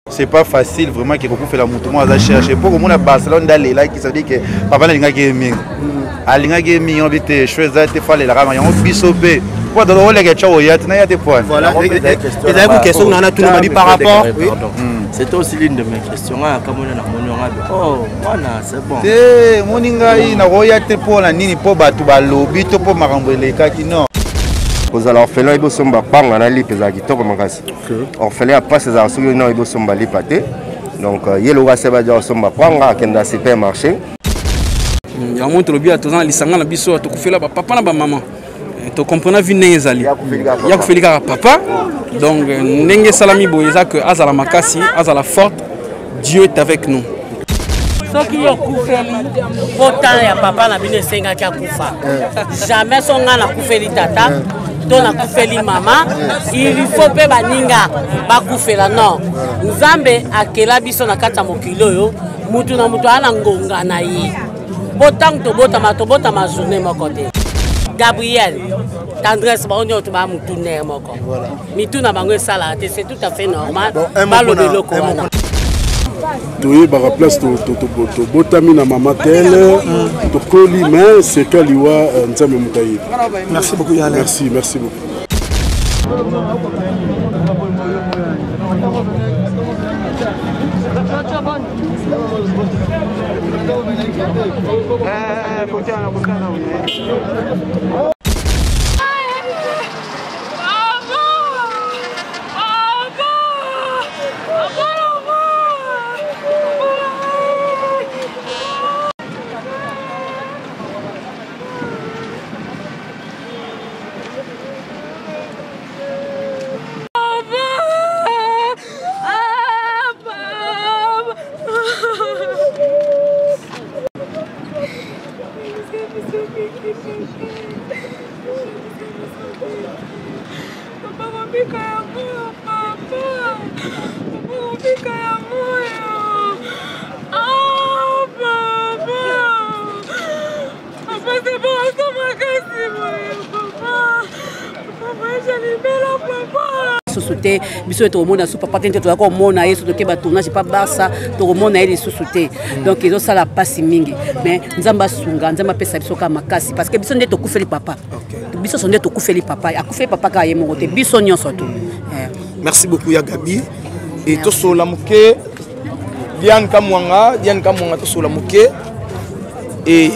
C'est pas facile vraiment que beaucoup fait la mouvement à chercher pour que mon à Barcelone d'aller là qui ça dit que papa n'a gaming alinga gaming on vite choisir te fallait la rama on bisopé quoi dans le gars ciao ya tu n'as des points voilà et d'ailleurs question on a tout le monde par rapport c'était aussi l'une de mes questions comme on a oh voilà c'est bon eh moninga ina roya te pour la nini pour batu ba lobby to pour marambele kaki non aux orphelins ils sont pas ngana li pesa kitoko makasi orphelin après ces arsuki non ils sont bali paté donc yelo wa seba ja sont pas prendre kenda supermarché ya montre le bien tozana lisanga na biso to kufela ba papa na ba maman to comprendre vi ndenge ezali ya kufelika papa donc ndenge salami boyeza que azala makasi azala forte Dieu est avec nous. Soki yo kufeli autant ya papa na bino senga kia kufa jamais songa na kufeli tata to na kufeli mama il faut pe baninga bakufela non nzambe akela biso na kata mokilo yo mutu na mutu ana ngonga na ye botang to bota ma journée moko te Gabriel tendresse ba onyo to ba mutu ner moko mitu na bango sala te c'est tout à fait normal balo de loko wana tu par place to botami na mama telle to koli mais c'est kaliwa nzambe mukayi. Merci beaucoup Yala. Merci beaucoup. Société biso to mona su papa tente to ko mona yeso to ke ba tournage pas basa to mona ele société donc ils ont ça la passe mingi mais nzamba sunga nzamba pesa biso ka makasi parce que biso nde to kufeli papa biso sonde to kufeli papa akufeli papa ka yemo te biso nyonso to merci beaucoup ya Gabi et to sola muke Diane Kamwanga to sola muke et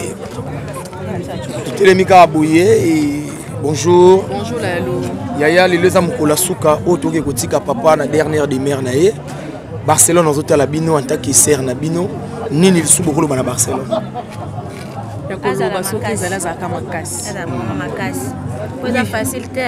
Telemika Abouye et bonjour Lalo Yaya les amukola suka otoke kotika papa na dernière des mères nae Barcelone en hôtel Bino en tant que sœur na Bino nini le sou beaucoup na Barcelone azala makasi poza facilité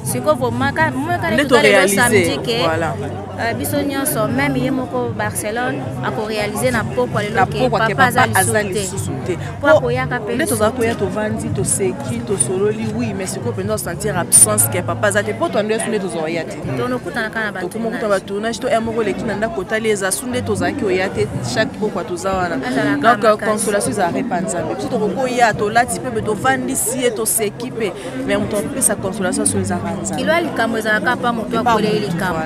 c'est quoi vos maca moi quand les samedi que biso nyonso même yemoko Barcelone a ko réaliser na poko le papa azali sous-té pour koyaka pe les toza koya to vandi to seki to sololi oui mais c'est quoi pendant sentir absence que papa azali pour toi nde sunde tozo yate to no kutana kana ba to mo kuta tournage to emoko le kinanda kota les asunde toza ki oyate chaque poko toza wana donc consolation za repanza mais to ko ya to lati pe to vandi si to seki pe mais on peut sa consolation sur les avanza il a les camoza kapa mo to ko le kamo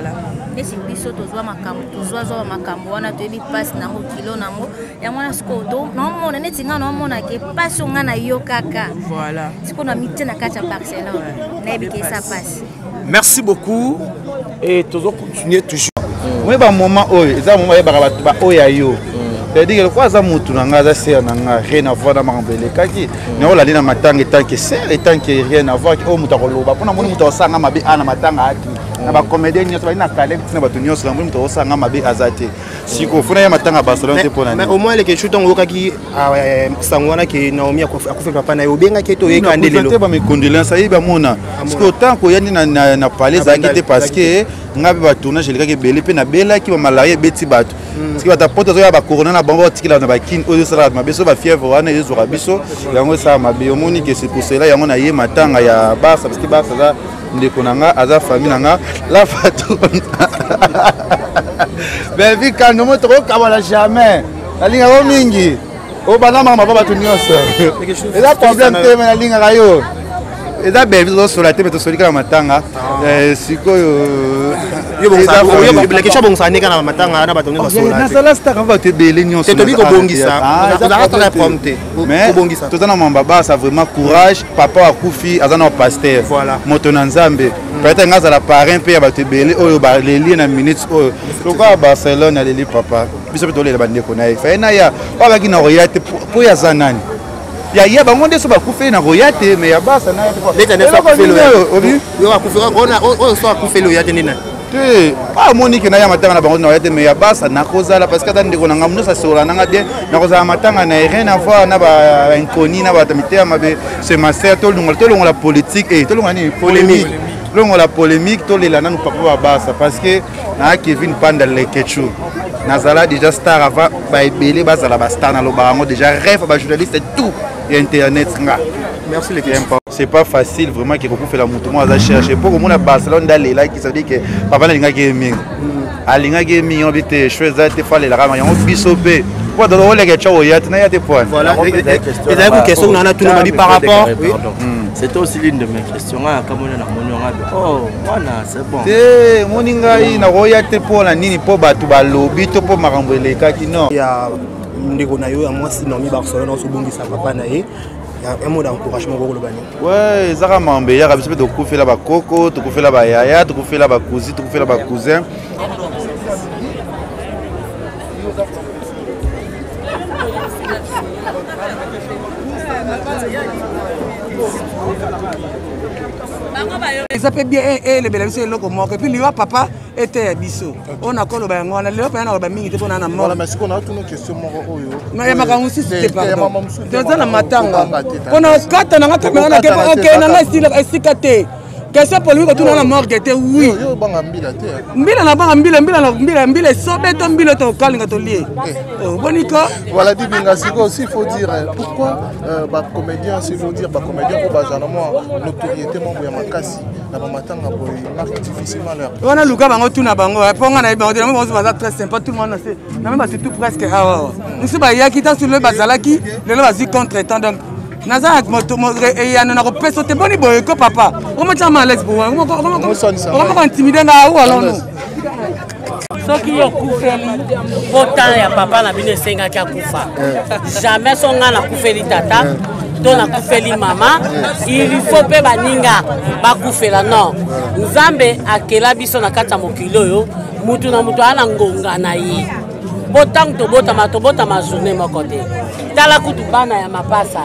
esi biso tozwa makambo tozwa makambo wana toyebi passe nango kilo nango ya mwana siko do nomona neti nga nomona ke passe nga na yo kaka voilà siko na mite na kati ya Barcelone na yebi ke ça passe merci beaucoup et tozo continuer toujours oui ba moment oyo eza moment ya ba oya yo c'est-à-dire que quoi ça mutu na nga za ser na nga rien à voir na mambele kaki na ola na matanga tant que ser et tant que rien à voir o mutu ko loba pona moni mutu osanga mabe ana matanga ati na ba comédien nyonso ba ina kale na ba tunyo so mutu osanga mabe azate siko funa ya matanga Barcelone te pona mais au moins les quelque chose on okaki sangwana ke Naomi akufa papa na yo benga ke to yeka ndelelo te ba mes condoléances ayiba mona parce que autant ko yani na parler za kite parce que ngabe ba tournage le kake belé pe na bela ki ba malaye beti bato parce que ba tapoto zo ya ba corona na bango tikila na ba kin oyo sala ma beso ba fièvre wana yezo ka biso yango sa mabe omoni que c'est pour cela yango na ye matanga ya Barça parce que Barça za ndeko nanga aza famille nanga la fatou ben vi quand nous montre kabala jamais la ligne au mingi o bana mama baba tunyoso et là problème te na ligne rayo eza belle vie tozosola te me tosoli kaka matanga sikoyo nasala star ava bato ebele nyonso toza na mamba basa vraiment courage papa akufi aza na paster moto na nzambe peut-être nga azala parrain mpe ya bato ebele oyo baleli na minute oyo lokola barcelone aleli papa biso mpe tolela bandeko na ye faye na ya oyo abaki na roya te mpo ya aza nani ya bango nde so bakufeli na roya te me ya basa na te amoniki na ya matanga na bango na roya te me ya basa nakozala parce que ata ndeko na nga monoso asola nanga bien nakozala matanga na rien à voir na bainconi na bato mitema mabe ce master tolongola politique tolongola nini polémique longola polémique tolela nanu papa babasa parce que na Kevin Panda Lekechu nazala déjà star avant baebele bazala ba star na loba bango déjà rêve ba journaliste tout et internet nga merci les gars c'est pas facile vraiment que beaucoup fait la moto moi à chercher pour mon Barcelone d'aller qui ça dit que papa na linga gaming alinga gaming on bite chose te fallait la rama on bisope pour dans le les gars ya na ya te point voilà et une question on a tout le par rapport c'était aussi l'une de mes questions comme on a oh voilà c'est bon te moninga na roya te pour la nini pour batu ba lobby to pour makambo elekaki non ya ndeko na yo ya mwasi na mi Barcelone so bongisa papa na ye un mot d'encouragement pour le bani. Ouais, Zara Mambe, il y a un peu de couper là-bas coco, de couper là-bas yaya, de couper là-bas cousine, de couper là-bas cousin. Ça peut bien les belles c'est loko moko puis lui papa était biso on a kolo ba ngona le pa na ba mingi te pona na mort mais qu'on a une question moko oyo mais ma kangu si c'était pas dans na matanga pona kata na ngata na ke na style esikate question pour lui que tout na mort était oui yo banga mbila te mbila na banga mbila sobe to mbila to kalinga to lié boniko voilà dit Bingasiko aussi faut dire pourquoi ba comédien s'il faut dire ba comédien pour bazana moi notoriété mambo ya makasi na ba matanga boy marque difficilement leur on a luka bango tuna bango ponga na bango on se basa très sympa tout le monde sait na même c'est tout presque nous se ba ya kita sur le bazalaki le vas-y contre temps donc naza moto et ya na repesa te boni boy ko papa on me tient mal à l'aise pour comment intimider na ou alors soki yo kufeli autant ya papa na bino esengaki akufa jamais songa na kufeli tata to na kufeli mama il faut pe baninga bakufela non nzambe akela biso na kata mokilo yo mutu na mutu ana ngonga na ye botang to bota ma journée moko te tala kutu bana ya mapasa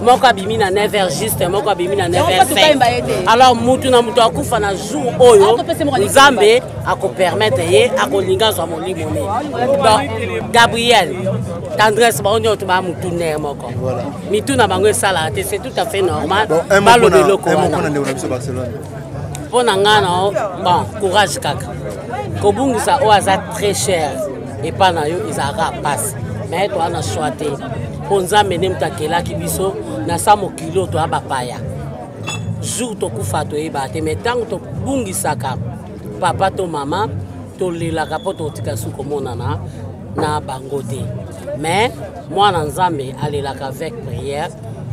moko abimi na 9h juste moko abimi na 9h5 alors mutu na mutu akufa na jour oyo nzambe ako permettre ye akolinga zwa molimo ne donc Gabriel tendresse ba onyo to ba mutu ne moko mitu na bango esala te c'est tout à fait normal balo de loko wana pona ngana bon courage kaka kobungisa o aza très cher et pas na yo izara passe mais to ana choité ponza mene mtakelaki biso na sa mokilo to abapaya jour to kufa to ebate mais tant to bungisaka papa to mama to lelaka po to tika su komonana na bangote mais moi na nzambe alelaka avec prière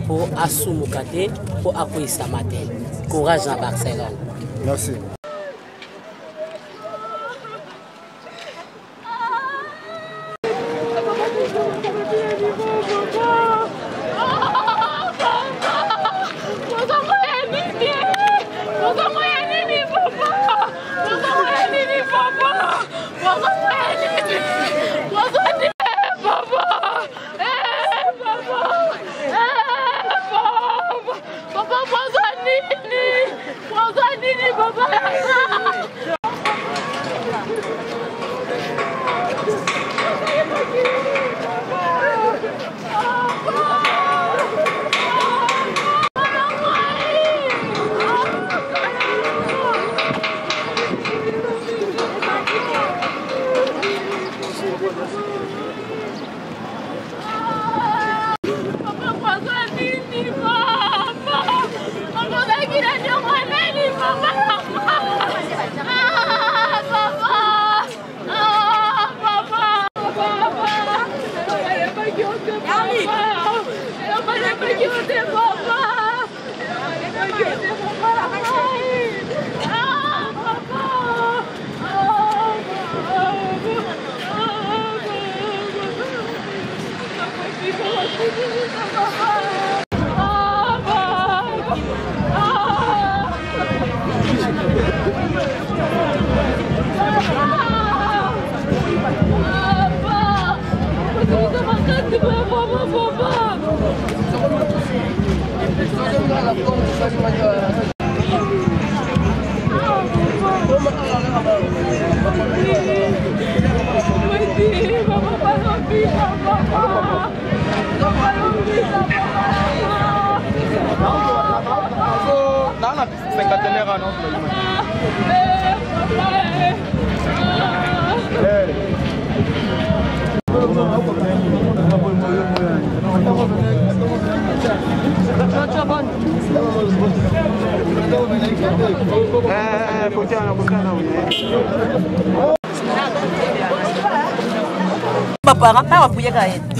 pour asumukate pour akoisa matin courage à Barcelone. Merci.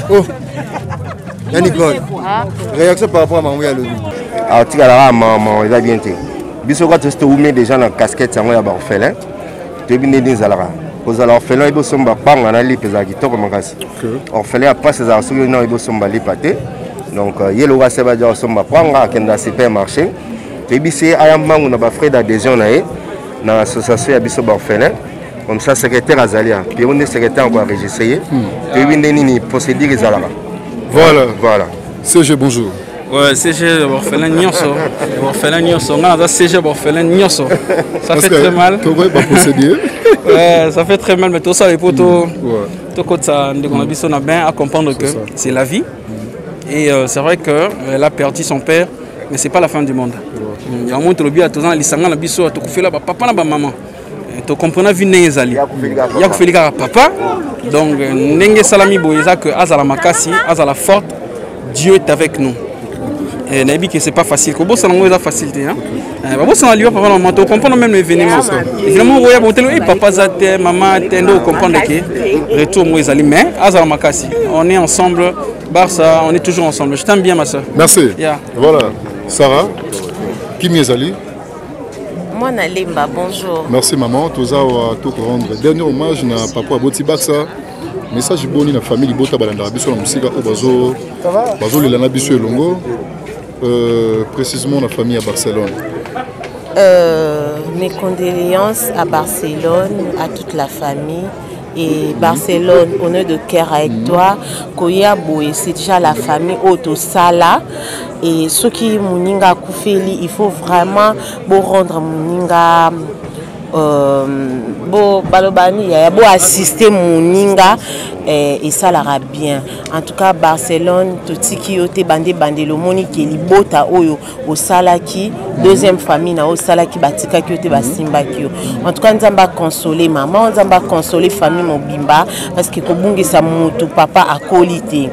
Oh, Yannick, réaction par rapport à Mamouya Lobby. Alors, tu as maman, il a bien été. Biso quand tu mets déjà dans casquette, ça va orphelin. Tu es bien né Zalara. Aux orphelins, ils sont pas en alli pesa qui toque makasi. Orphelin après ces arceaux, ils sont pas lipaté. Donc, il y a se va dire sont pas prendre kenda supermarché. Tu es bien c'est ayamba on a pas frais d'adhésion dans l'association Abiso orphelin. Comme ça, secrétaire Azalia. Puis on est secrétaire on va enregistrer. Tu es bien né procédure Zalara. Voilà. CG, bonjour. Ouais, CG orphelin Nyonso. Orphelin Nyonso. On a CG orphelin Nyonso. Ça fait très mal. Ouais, ça fait très mal, mais tout ça, les potos, tout ça, on a bien à comprendre que c'est la vie. Et c'est vrai qu'elle a perdu son père, mais ce n'est pas la fin du monde. Il y a un moment où il y a tout le temps, il y a papa et maman. Tu comprends la vie de Nezali. Il y a papa. Donc, Nenge Salami Boyeza que Azala Makasi, Azala forte, Dieu est avec nous. Et Nabi que c'est pas facile. Comment ça n'a pas facilité hein? Comment ça n'a pas facilité? Tu comprends même l'événement. Évidemment, vous voyez, papa zate, maman tendo, comprendre que retour Nezali. Mais Azala Makasi, on est ensemble. Barça, on est toujours ensemble. Je t'aime bien ma soeur. Merci. Voilà. Sarah, Kimi Ezali. Moi Nalimba, bonjour. Merci maman. Tous à tout rendre. Dernier hommage na papa Boti Baksa. Message boni na famille Bota balanda biso na musika o bazo le lana biso elongo. Précisément la famille à Barcelone. Mes condoléances à Barcelone, à toute la famille. Et Barcelone, honneur de cœur avec toi. Koya Boé, c'est déjà la famille Auto Sala. Et ceux qui Mouninga Koufeli, il faut vraiment rendre Mouninga. Balobani, il y a beau assister Mouninga et ça l'ira bien. En tout cas, Barcelone, tout ce qui est bandé le moni qui est libota oyo au salaki deuxième famille na au salaki batika qui est basimba qui. En tout cas, nous avons consolé maman, nous avons consolé famille Mobimba parce que kobungi sa mutu papa a qualité.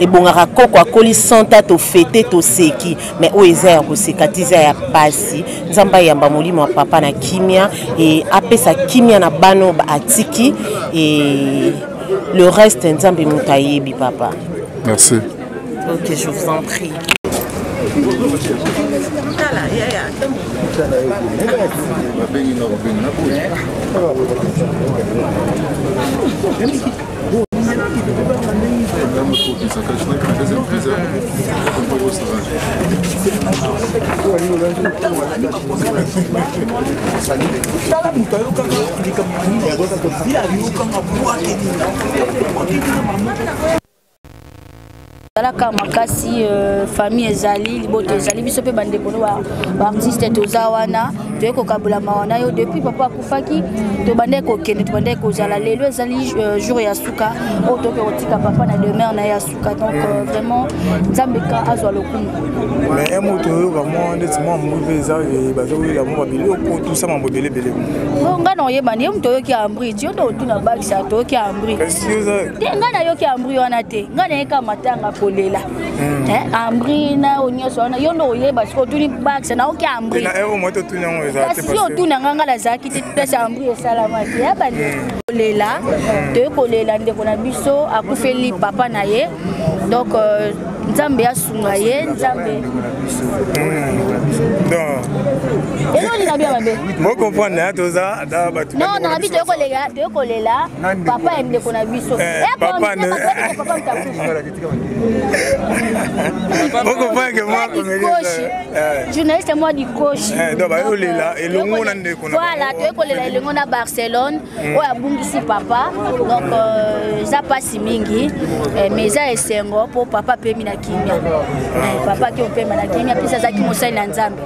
Et bon koko akoli santa to fêter to seki mais o ezaya ko sekatiza ya pasi nzamba yamba molimo wa papa na kimia et apesa kimia na bano ba atiki et le reste nzambe mutayebi papa. Merci. OK, je vous en prie. Alaka makasi famille ezali liboto ezali biso pe bande kono ba artiste tozawana to ko kabula mawana yo depuis papa akufaki to bande ko kende to bande ko zala lelo ezali jour ya suka o to ko tika papa na demain na ya suka donc vraiment nzambeka azwa lokumu mais un moto yo vraiment ndeti mo mouve za bazo la mo babili ko tout ça mo belé belé nga no yeba ni mto yo ki ambri ti yo to tuna bag sa to ki ambri nga na yo ki ambri wana te nga na eka matanga kolela ambri na onyoso wana yo no yeba siko tuni bag sa na o ki ambri na ero moto tunya ngo za te parce yo tuna nga la zaki te pesa ambri salama ti ya bande kolela to kolela ndeko na biso akufeli papa na ye donc nzambe asunga ye nzambe ezolinga bien mabe mokomprendre toza non nabi toyokolela papa ya ndeko na biso papa journaliste moi dikoshi voilà toyokolela elongo na Barcelone oyo abungisi papa donc eza pasi mingi mais eza esengo mpo papa apemi na kimia papa aki opema na kimia mpesa azalaki mosali na nzambe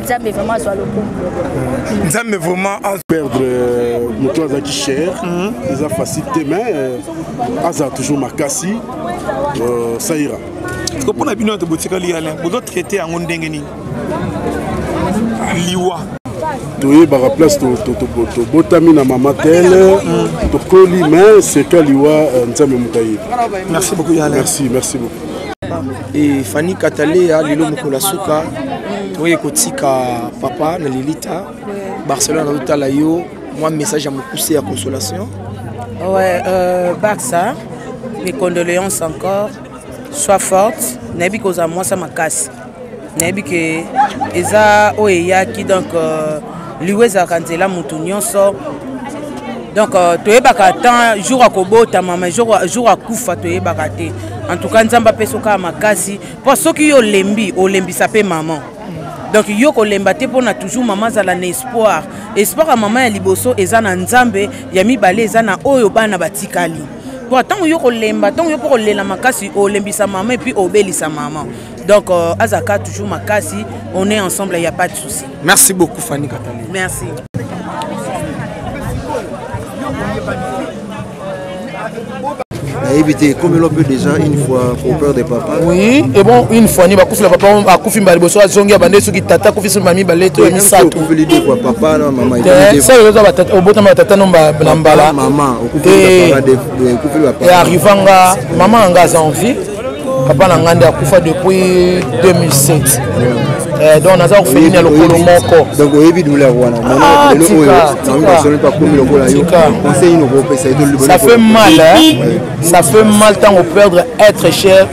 nzambe vraiment azwa lokumu nzambe vraiment perdre moto azalaki cher eza facile te mais aza toujours makasi ça ira mpona bino tobotikali alain bozotraite yango ndenge nini liwa toyebaka place tobotami na mama tele tokoli mais seka liwa nzambe mokayebi. Merci beaucoup Yala. Merci beaucoup. Et Fanny Katalea lelo mokola suka toye kotika papa na Lilita Barcelone na totala yo moi message à me pousser à consolation. Ouais Barça mes condoléances encore sois forte nabi koza moi ça makasi nabi ke eza oya ki donc liweza kanzela mutu nyonso donc toyebaka tant jour à kobota mama jour à kufa toyebaka te en tout cas nzamba pesoka makasi po soki yo lembi olembisa pe maman donc yo kolemba te pona toujours maman zala na espoir à maman ya liboso eza na nzambe ya mibale eza na oyo bana batikali po tant yo kolemba tant yo pour lela makasi olembisa maman et puis obelisa maman donc azaka toujours makasi on est ensemble il y a pas de souci. Merci beaucoup Fanny Katali. Merci. Éviter comme l'on peut déjà une fois au peur des papas. Oui, et bon une fois ni ba kufi la papa a kufi mbali so azongi abande soki tata kufi so mami baleto ya misato. Kufi les deux quoi papa na maman. Ça yo za batata obota ma tata nomba na mbala. Maman okufi papa de kufi la papa. Et arrivanga maman nga en vie. Papa na ngande akufa depuis 2007. Donc on a fait finir le moko. Donc au début douleur wana. Ça fait mal hein. Ça fait mal tant au perdre être cher.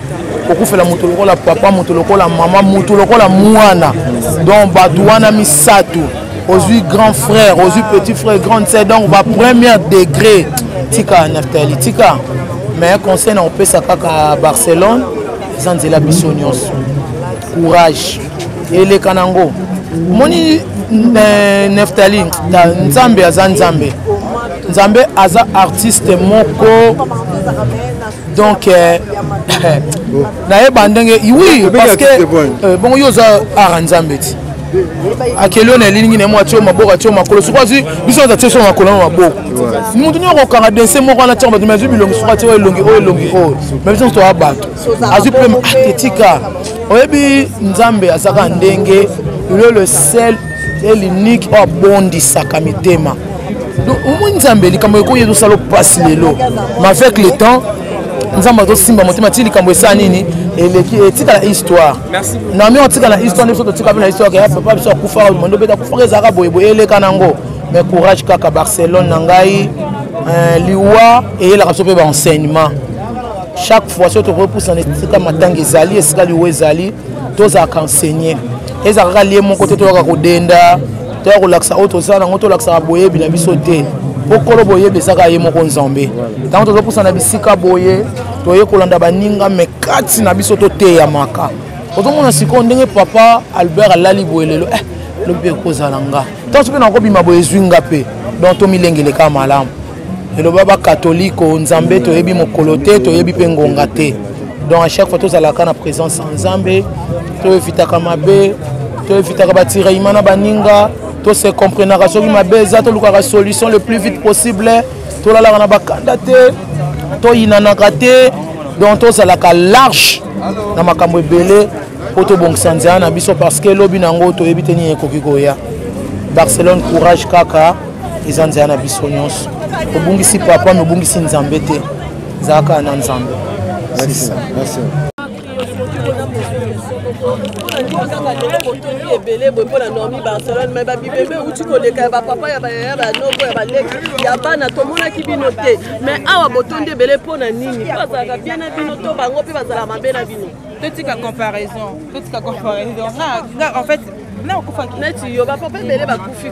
Beaucoup fait la mutuloko la papa mutuloko la maman mutuloko la mouana. Donc badouana misato. Aux yeux grand frère, aux yeux petit frère, grande sœur donc va premier degré. Tika Naftali tika. Mais conseil on peut ça à Barcelone. Zanzela Bissonios. Courage. Et les Kanango. Moni Neftali, Nzambe aza Nzambe. Nzambe aza artiste moko. Donc, oui, parce que bon, yoza art Nzambe. Akelo na ligne ne moitié maboko atio makolo sokozi biso ta tso makolo maboko mutu nyoko kanga danser moko na tshamba mais bilongi sokati o longi mais biso to abato azu problem athlética oyebi nzambe azaka ndenge le seul et l'unique au bondi sakamitema donc au nzambe likambo ko yezo salo passe lelo mais avec le temps nzamba to simba motema ti likambo esa nini eleki etika la histoire na mi otika la histoire ne so tika la histoire ya papa biso akufa mondo beta kufa ezaka boyeboye eleka nango mais courage kaka Barcelone na ngai liwa et la raso pe ba enseignement chaque fois surtout repousse en etika matanga ezali esika liwa ezali toza ka enseigner ezaka lié mon côté to ka kodenda to ko laksa auto sana ngoto laksa boyebi na biso te pokolo boye besaka ye moko nzambe tant to pousse na bisika boye toye kolanda baninga mekati na biso to te ya maka otomona siko ndenge papa Albert alali boyelelo lobe kozala nga tant pe na ko bima boye zwinga pe donc to milengele ka malamu elo baba catholique nzambe to yebi mokolo te to yebi pe ngonga te donc à chaque fois to zalaka na présence nzambe to evitaka mabe to evitaka batira imana baninga to se comprendre soki mabe za to luka solution le plus vite possible to la na bakanda te to inanaka te donc to zalaka large na makambo ebele po to bongisa nzela na biso parce que lobi nango to yebi te ni ekoki koya Barcelone courage kaka eza nzela na biso nyonso obungisi papa mais obungisi nzambe te zaka na nzambe. Merci. ebele boye mpona normi barcelone me babibembe euti koleka ya bapapa ya banoko ya baleki ya bana tomonaki bino te mais awa botondi ebele mpona nini po bazalaka bien na bino to bango mpe bazala mabe na bino totika comparaison en fait neti yo bapapa ebele bakufi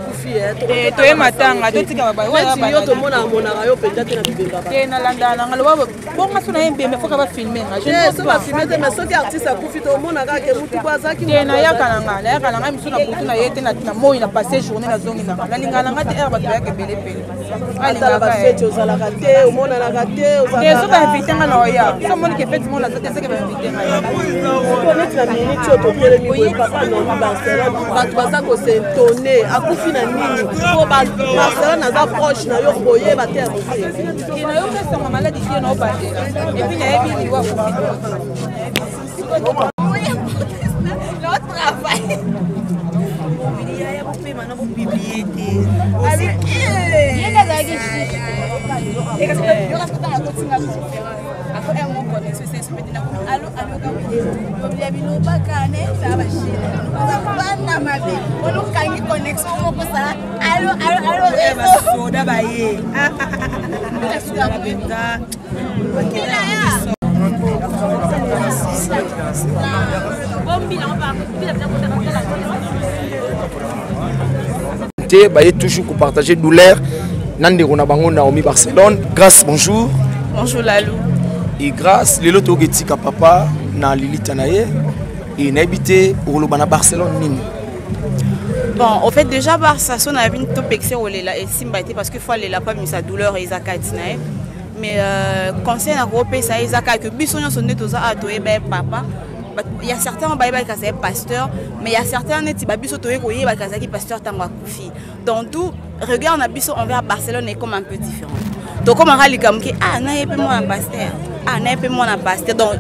toye matanga totika neti yo tomonaka yo mpenza te na bibemba nalandana loba bonga so na ye mbembe foka bafilme so bafilme te mais soki artiste akufi tomonaka ke mutu po azalaki nayaka na ngai miso na butu na ye te na moi na passe journée nazongi nanga nalingaka nanga te ere bato bayaka ebele pele azala bafeti ozalaka te omonanaka te so bainvite nga na oya so omonike feti mona za te seke bainvite nga neti na miniti oyo totelemi boye papa nomi barcelone bato baza kosentone akufi na nini po barcelone aza proche na yo boyeba te nayokesanga maladi tie na obandela epuis nayebi liwa Baye toujours pour partager douleur. Nande on a bango Naomi Barcelone. Grâce bonjour. Bonjour Lalou. Et grâce les loto getika papa na Lilita naye et n'habité au Lobana Barcelone nini. Bon, en fait déjà Barça son a une top excès au lela et simba était parce que fois les la pas mis sa douleur et zakatinae. Mais conseil na groupe ça ezaka que bisonyo sonné tous a atoé ben papa. Il y a certains qui sont pasteurs, mais il y a certains qui sont pasteurs qui donc tout regard envers Barcelone est comme un peu différent. Donc comme on a dit ah n'a pas moi un pasteur, ah n'a pas moi un pasteur donc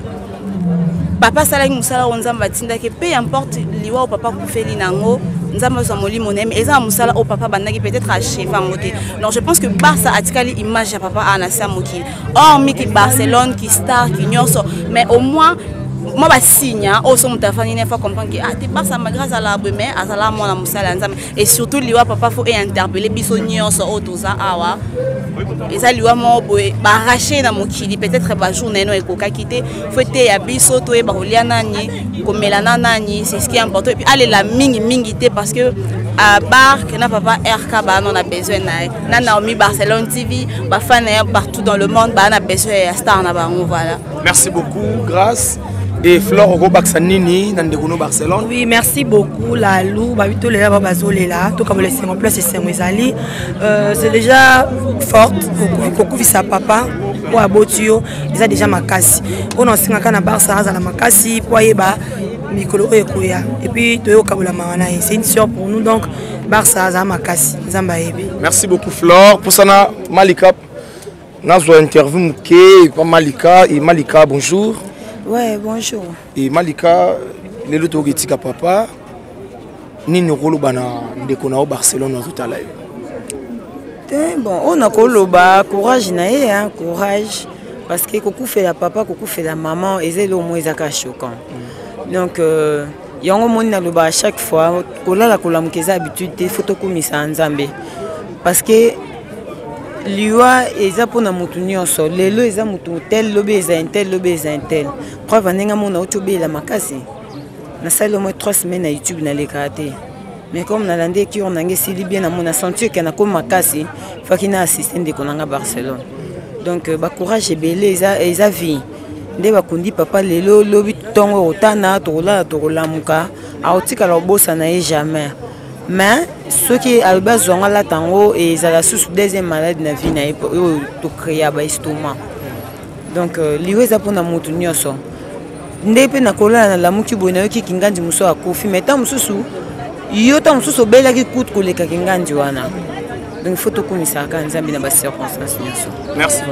papa sala musala onzamba tinda que peu importe liwa au papa kufeli nango nzamba so moli monem eza musala au papa bandaki peut-être à chef amoté. Donc je pense que Barça a tikali image à papa anasa moki. Or miki Barcelone qui star qui nyonso mais au moins moi ba signe au son ta famille ne faut comprendre que ah t'es pas ça grâce à la mais à la mona musala nzamba et surtout liwa papa faut interpeller biso nyonso au tout ça awa et ça liwa mo boy ba racher na mokili peut-être ba journée no ekoka kité faut te ya biso to e ba rolia nani komelana nani c'est ce qui est important et puis aller la mingi té parce que à bar que na papa RK ba on a besoin na Naomi Barcelone TV ba fan partout dans le monde ba on a besoin ya star na ba voilà. Merci beaucoup grâce. Et Flore Robaxanini, dans Barcelone. Oui, merci beaucoup. Lalou, Babito Lela Babazolela, tout comme le 5 place et 5 Wezali. C'est déjà forte. Beaucoup de sa papa, pour Abotio, ils ont déjà Makasi. On a 5 ans à Barça, à la Makasi, pour Yeba, Mikolo Ekoya. Et puis, Toyo Kabula Marana, c'est une sœur pour nous. Donc, Barça, à Makasi, Zambaébi. Merci beaucoup, Flore. Pour ça, Malika, nous avons interview Mouké, Malika, et Malika, bonjour. Ouais, bonjour. Et Malika, les loto getika papa, ni rolo bana ndeko na Barcelone tout à l'heure. Bon, on a koloba courage naé hein, courage parce que koku fait la papa, koku fait la maman et c'est le moins zaka choquant. Donc yango moni na loba à chaque fois kola la kola mkeza habitude des photos comme ça nzambe. Parce que liwa eza pona mutu nyonso lelo eza mutu tel lobe eza intel lobe eza intel preuve nenga mona otobe la makasi na sala au moins 3 semaines à YouTube na lekate mais comme na lande ki on ngé sili bien na mona sentir que na comme makasi fakina assistant de konanga Barcelone donc ba courage ebele eza vie nde bakundi papa lelo lobi tongo otana tola muka aotika la bossa na jamais. Mais ceux qui ont besoin de la tango et ils ont la deuxième maladie de la vie, ils ont créé un estomac. Donc, les gens qui ont un peu de temps, ils ont un peu de temps, mais tant que ils ont un peu de temps, donc il faut que nous sachions dans les circonstances. Merci.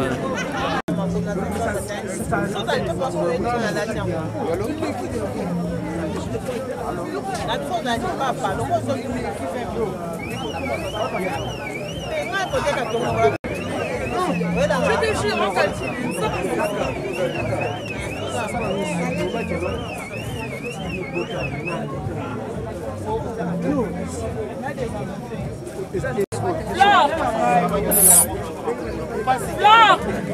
Flore!